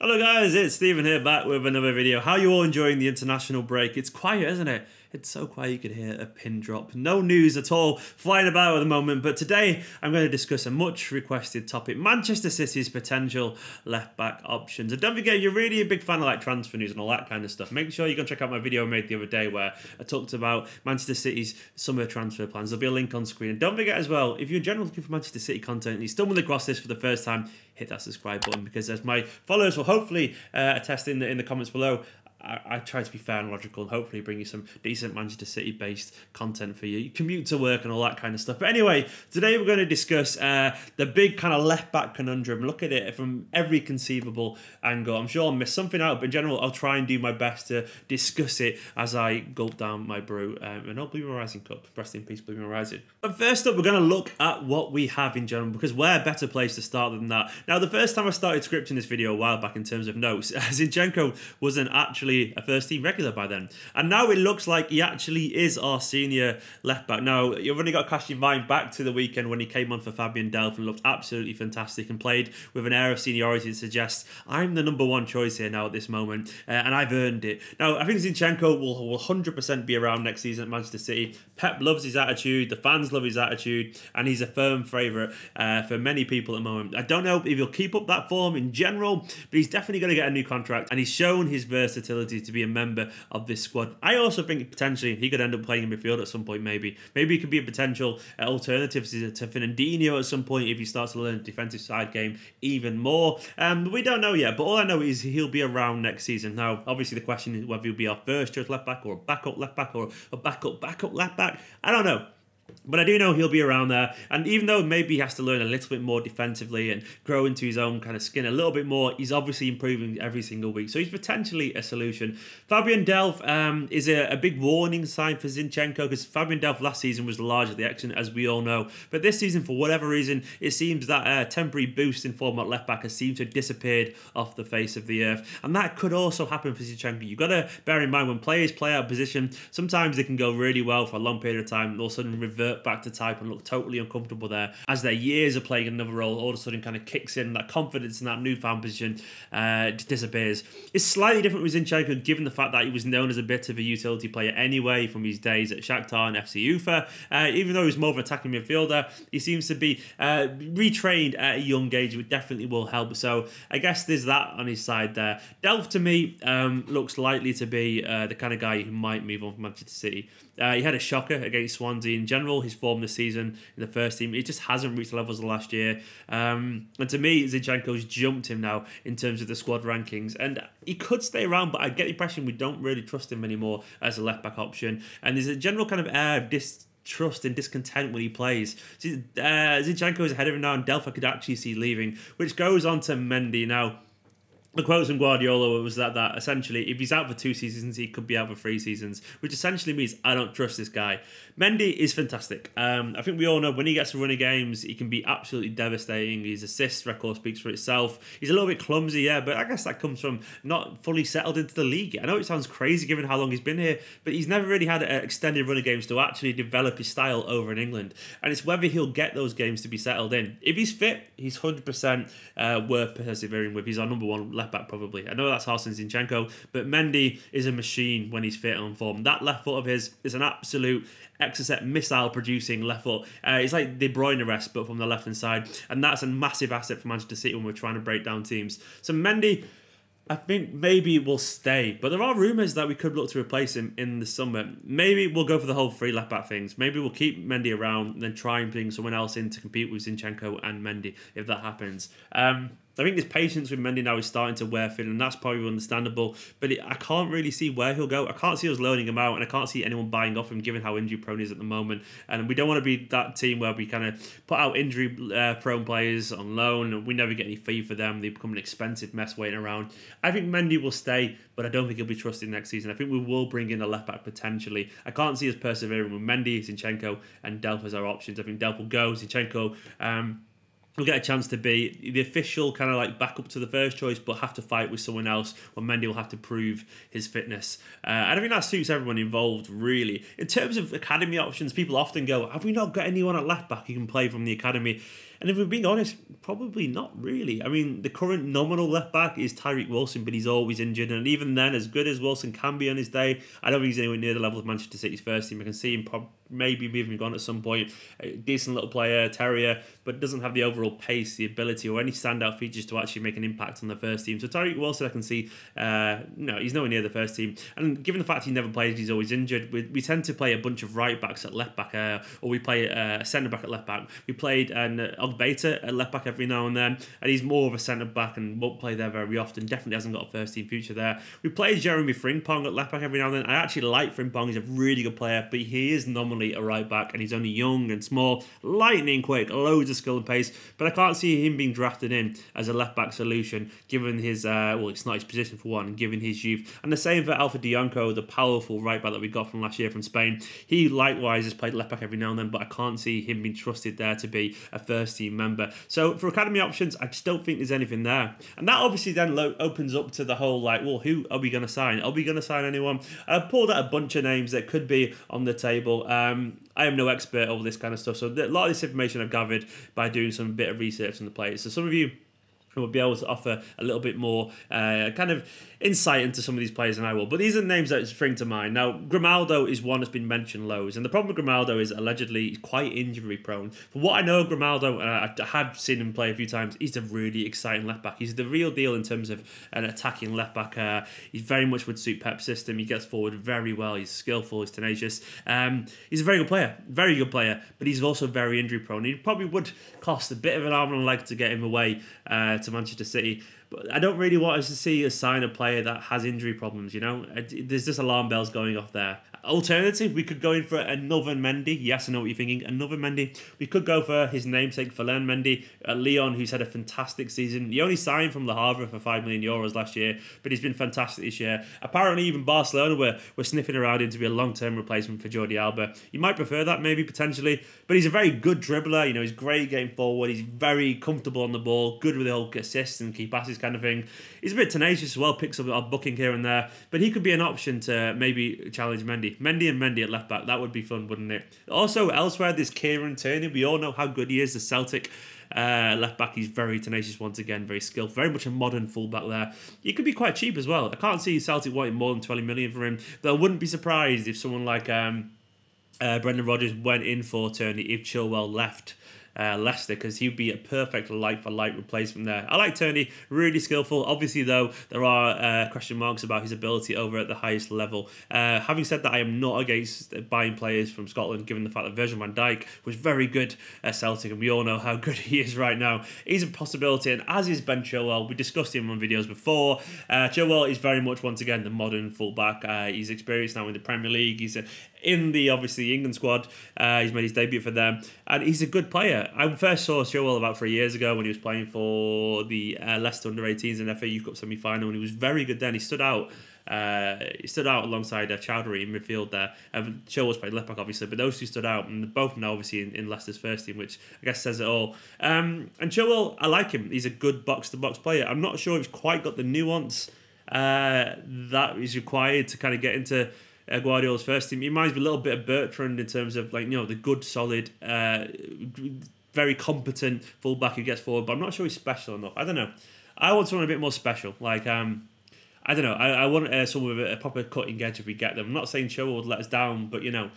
Hello guys, it's Stephen here back with another video. How are you all enjoying the international break? It's quiet, isn't it? It's so quiet you could hear a pin drop. No news at all flying about at the moment, but today I'm going to discuss a much requested topic, Manchester City's potential left-back options. And don't forget, if you're really a big fan of like transfer news and all that kind of stuff, make sure you go and check out my video I made the other day where I talked about Manchester City's summer transfer plans. There'll be a link on screen. And don't forget as well, if you're generally looking for Manchester City content and you stumbled across this for the first time, hit that subscribe button, because as my followers will hopefully attest in the comments below, I try to be fair and logical and hopefully bring you some decent Manchester City-based content for you. You commute to work and all that kind of stuff. But anyway, today we're going to discuss the big kind of left-back conundrum. Look at it from every conceivable angle. I'm sure I'll miss something out, but in general, I'll try and do my best to discuss it as I gulp down my brew. And I'll Blue Moon Rising cup. Rest in peace, Blue Moon Rising. But first up, we're going to look at what we have in general, because where better place to start than that. Now, the first time I started scripting this video a while back in terms of notes, Zinchenko wasn't actually a first team regular by then, and now it looks like he actually is our senior left back. Now, you've only got to cast your mind back to the weekend when he came on for Fabian Delph and looked absolutely fantastic and played with an air of seniority that suggests I'm the #1 choice here now at this moment, and I've earned it. Now, I think Zinchenko will 100% be around next season at Manchester City. Pep loves his attitude, the fans love his attitude, and he's a firm favourite for many people at the moment. I don't know if he'll keep up that form in general, but he's definitely going to get a new contract, and he's shown his versatility to be a member of this squad. I also think potentially he could end up playing in midfield at some point. Maybe he could be a potential alternative to Fernandinho at some point if he starts to learn the defensive side game even more. We don't know yet, but all I know is he'll be around next season. Now, obviously the question is whether he'll be our first choice left back or a backup left back or a backup left back. I don't know. But I do know he'll be around there, and even though maybe he has to learn a little bit more defensively and grow into his own kind of skin a little bit more, he's obviously improving every single week, so he's potentially a solution. Fabian Delph is a big warning sign for Zinchenko, because Fabian Delph last season was largely excellent, as we all know, but this season, for whatever reason, it seems that temporary boost in form at left back has seemed to have disappeared off the face of the earth, and that could also happen for Zinchenko. You've got to bear in mind, when players play out of position, sometimes they can go really well for a long period of time and all of a sudden revert back to type and look totally uncomfortable there. As their years of playing another role all of a sudden kind of kicks in, that confidence in that newfound position disappears. It's slightly different with Zinchenko, given the fact that he was known as a bit of a utility player anyway from his days at Shakhtar and FC Ufa. Even though he's more of an attacking midfielder, he seems to be retrained at a young age, which definitely will help. So I guess there's that on his side there. Delph, to me, looks likely to be the kind of guy who might move on from Manchester City. He had a shocker against Swansea. In general, his form this season in the first team, it just hasn't reached the levels of last year. And to me, Zinchenko's jumped him now in terms of the squad rankings. And he could stay around, but I get the impression we don't really trust him anymore as a left-back option. And there's a general kind of air of distrust and discontent when he plays. Zinchenko is ahead of him now, and Delph I could actually see leaving, which goes on to Mendy. Now, the quotes from Guardiola was that essentially, if he's out for 2 seasons, he could be out for 3 seasons, which essentially means I don't trust this guy. Mendy is fantastic. I think we all know when he gets to run of games, he can be absolutely devastating. His assist record speaks for itself. He's a little bit clumsy, yeah, but I guess that comes from not fully settled into the league. I know it sounds crazy given how long he's been here, but he's never really had an extended run of games to actually develop his style over in England. And it's whether he'll get those games to be settled in. If he's fit, he's 100% worth persevering with. He's our #1 left back probably. I know that's harsh on Zinchenko, but Mendy is a machine when he's fit and on form. That left foot of his is an absolute Exocet missile producing left foot. It's like De Bruyne-esque, but from the left hand side, and that's a massive asset for Manchester City when we're trying to break down teams. So Mendy, I think maybe will stay, but there are rumours that we could look to replace him in the summer. Maybe we'll go for the whole 3 left back things. Maybe we'll keep Mendy around and then try and bring someone else in to compete with Zinchenko and Mendy if that happens. I think his patience with Mendy now is starting to wear thin, and that's probably understandable, but I can't really see where he'll go. I can't see us loaning him out, and I can't see anyone buying off him given how injury prone he is at the moment. And we don't want to be that team where we kind of put out injury prone players on loan and we never get any fee for them. They become an expensive mess waiting around. I think Mendy will stay, but I don't think he'll be trusted next season. I think we will bring in a left back potentially. I can't see us persevering with Mendy, Zinchenko and Delph as our options. I think Delph will go. Zinchenko will get a chance to be the official kind of like backup to the first choice, but have to fight with someone else, or Mendy will have to prove his fitness. I don't think that suits everyone involved, really. In terms of academy options, people often go, have we not got anyone at left back who can play from the academy? And if we're being honest, probably not really. I mean, the current nominal left back is Tyreke Wilson, but he's always injured. And even then, as good as Wilson can be on his day, I don't think he's anywhere near the level of Manchester City's first team. I can see him maybe moving on at some point. A decent little player, terrier, but doesn't have the overall pace, the ability, or any standout features to actually make an impact on the first team. So Tyreke Wilson, I can see, no, he's nowhere near the first team. And given the fact he never plays, he's always injured. We tend to play a bunch of right backs at left back, or we play a centre back at left back. We played an Ogbeta at left back every now and then, and he's more of a centre back and won't play there very often. Definitely hasn't got a first team future there. We played Jeremy Frimpong at left back every now and then. I actually like Frimpong. He's a really good player, but he is nominally a right back, and he's only young and small, lightning quick, loads of skill and pace. But I can't see him being drafted in as a left back solution, given his well, it's not his position for one, given his youth. And the same for Alpha Dianco, the powerful right back that we got from last year from Spain. He likewise has played left back every now and then, but I can't see him being trusted there to be a first team member. So for academy options, I just don't think there's anything there. And that obviously then opens up to the whole, like, well, who are we going to sign? Are we going to sign anyone? I pulled out a bunch of names that could be on the table. I am no expert over this kind of stuff, so a lot of this information I've gathered by doing some bit of research on the players. So some of you will be able to offer a little bit more kind of insight into some of these players than I will. But these are the names that spring to mind. Now, Grimaldo is one that's been mentioned loads. And the problem with Grimaldo is allegedly quite injury prone. From what I know of Grimaldo, I have seen him play a few times, he's a really exciting left back. He's the real deal in terms of an attacking left back. He very much would suit Pep's system. He gets forward very well. He's skillful. He's tenacious. He's a very good player, but he's also very injury prone. He probably would cost a bit of an arm and a leg to get him away to Manchester City. But I don't really want us to see us sign a player that has injury problems, you know? There's just alarm bells going off there. Alternative, we could go in for another Mendy. Yes, I know what you're thinking. Another Mendy. We could go for his namesake, Ferland Mendy, at Lyon, who's had a fantastic season. He only signed from Le Havre for €5 million last year, but he's been fantastic this year. Apparently, even Barcelona were sniffing around him to be a long-term replacement for Jordi Alba. You might prefer that, maybe, potentially, but he's a very good dribbler. You know, he's great getting forward. He's very comfortable on the ball, good with the whole assists and key passes kind of thing. He's a bit tenacious as well, picks up a booking here and there, but he could be an option to maybe challenge Mendy. Mendy at left back, that would be fun, wouldn't it? Also, elsewhere, there's Kieran Tierney. We all know how good he is, the Celtic left back. He's very tenacious once again, very skilled, very much a modern fullback there. He could be quite cheap as well. I can't see Celtic wanting more than 20 million for him, though I wouldn't be surprised if someone like Brendan Rodgers went in for Tierney if Chilwell left Leicester, because he'd be a perfect like-for-like replacement there. I like Tierney, really skillful. Obviously, though, there are question marks about his ability over at the highest level. Having said that, I am not against buying players from Scotland, given the fact that Virgil van Dijk was very good at Celtic, and we all know how good he is right now. He's a possibility, and as is Ben Chilwell. We discussed him on videos before. Chilwell is very much, once again, the modern fullback. He's experienced now in the Premier League. He's in the, obviously, England squad. He's made his debut for them, and he's a good player. I first saw Chilwell about 3 years ago when he was playing for the Leicester under-18s in FA Youth Cup semi-final, and he was very good then. He stood out. He stood out alongside Chowdhury in midfield there. Chilwell's played left back, obviously, but those two stood out, and both now obviously in Leicester's first team, which I guess says it all. And Chilwell, I like him. He's a good box-to-box player. I'm not sure if he's quite got the nuance that is required to kind of get into Guardiola's first team. He reminds me a little bit of Bertrand in terms of, like, you know, the good, solid, very competent fullback who gets forward, but I'm not sure he's special enough. I don't know. I want someone a bit more special. Like, I don't know. I want someone with a proper cutting edge if we get them. I'm not saying Chilwell would let us down, but, you know,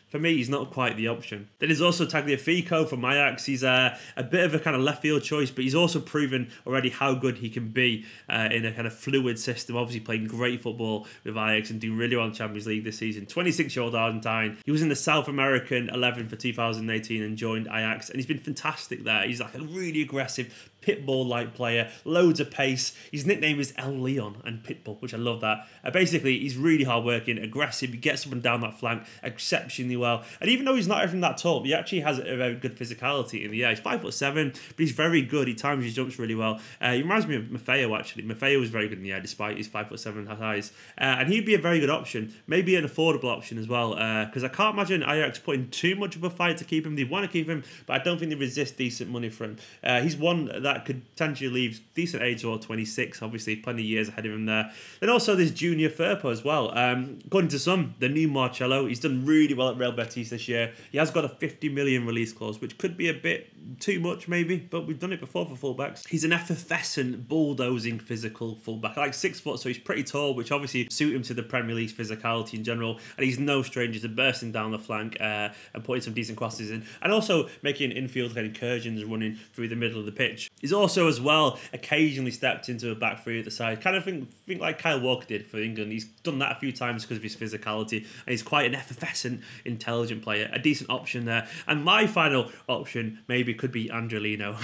for me, he's not quite the option. Then there's also Tagliafico from Ajax. He's a bit of a kind of left field choice, but he's also proven already how good he can be in a kind of fluid system. Obviously playing great football with Ajax and doing really well in the Champions League this season. 26-year-old Argentine. He was in the South American 11 for 2018 and joined Ajax, and he's been fantastic there. He's like a really aggressive, Pitbull-like player, loads of pace. His nickname is El Leon and Pitbull, which I love that. Basically, he's really hard-working, aggressive. He gets up and down that flank exceptionally well. And even though he's not even that tall, he actually has a very good physicality in the air. He's 5'7", but he's very good. He times his jumps really well. He reminds me of Maffeo, actually. Maffeo was very good in the air, despite his 5'7" size. And he'd be a very good option, maybe an affordable option as well, because I can't imagine Ajax putting too much of a fight to keep him. They want to keep him, but I don't think they resist decent money for him. He's one that could potentially leave decent age, or 26, obviously, plenty of years ahead of him there. Then also there's Junior Firpo as well. According to some, the new Marcello, he's done really well at Real Betis this year. He has got a 50 million release clause, which could be a bit bit too much maybe, but we've done it before for fullbacks. He's an effervescent, bulldozing, physical fullback. Like 6 foot, so he's pretty tall, which obviously suit him to the Premier League's physicality in general. And he's no stranger to bursting down the flank and putting some decent crosses in, and also making infield incursions running through the middle of the pitch. He's also as well occasionally stepped into a back three at the side, kind of think like Kyle Walker did for England. He's done that a few times because of his physicality, and he's quite an effervescent, intelligent player. A decent option there. And my final option maybe could be Angelino.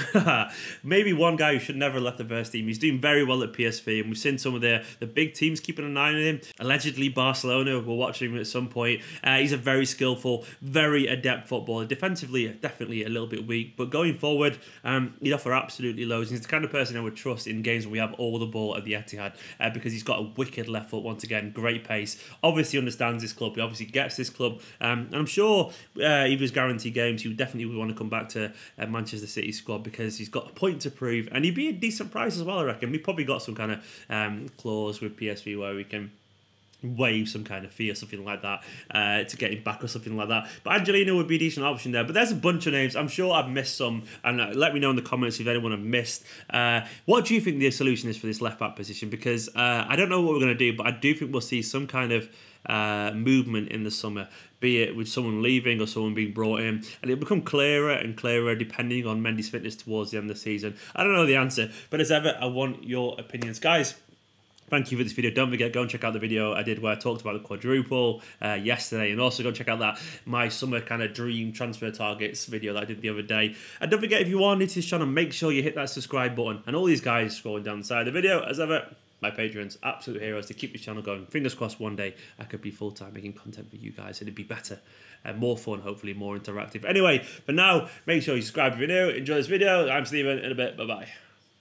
Maybe one guy who should never have left the first team. He's doing very well at PSV, and we've seen some of the big teams keeping an eye on him. Allegedly Barcelona will watch him at some point. He's a very skillful, very adept footballer. Defensively, definitely a little bit weak, but going forward, he'd offer absolutely loads. He's the kind of person I would trust in games where we have all the ball at the Etihad, because he's got a wicked left foot once again, great pace, obviously understands this club, he obviously gets this club, and I'm sure if he was guaranteed games, he would definitely want to come back to Manchester City squad, because he's got a point to prove, and he'd be a decent price as well, I reckon. We probably got some kind of clause with PSV where we can waive some kind of fee or something like that to get him back or something like that. But Angelino would be a decent option there. But there's a bunch of names. I'm sure I've missed some, and let me know in the comments if anyone I've missed. What do you think the solution is for this left back position? Because I don't know what we're going to do, but I do think we'll see some kind of movement in the summer, be it with someone leaving or someone being brought in, and it'll become clearer and clearer depending on Mendy's fitness towards the end of the season. I don't know the answer, but as ever, I want your opinions, guys. Thank you for this video. Don't forget, go and check out the video I did where I talked about the quadruple yesterday, and also go check out that my summer kind of dream transfer targets video that I did the other day. And don't forget, if you are new to this channel, make sure you hit that subscribe button. And all these guys scrolling down the side of the video, as ever, my patrons, absolute heroes to keep this channel going. Fingers crossed one day I could be full-time making content for you guys, and it'd be better and more fun, hopefully more interactive. Anyway, for now, make sure you subscribe if you're new. Enjoy this video. I'm Steven. In a bit. Bye-bye.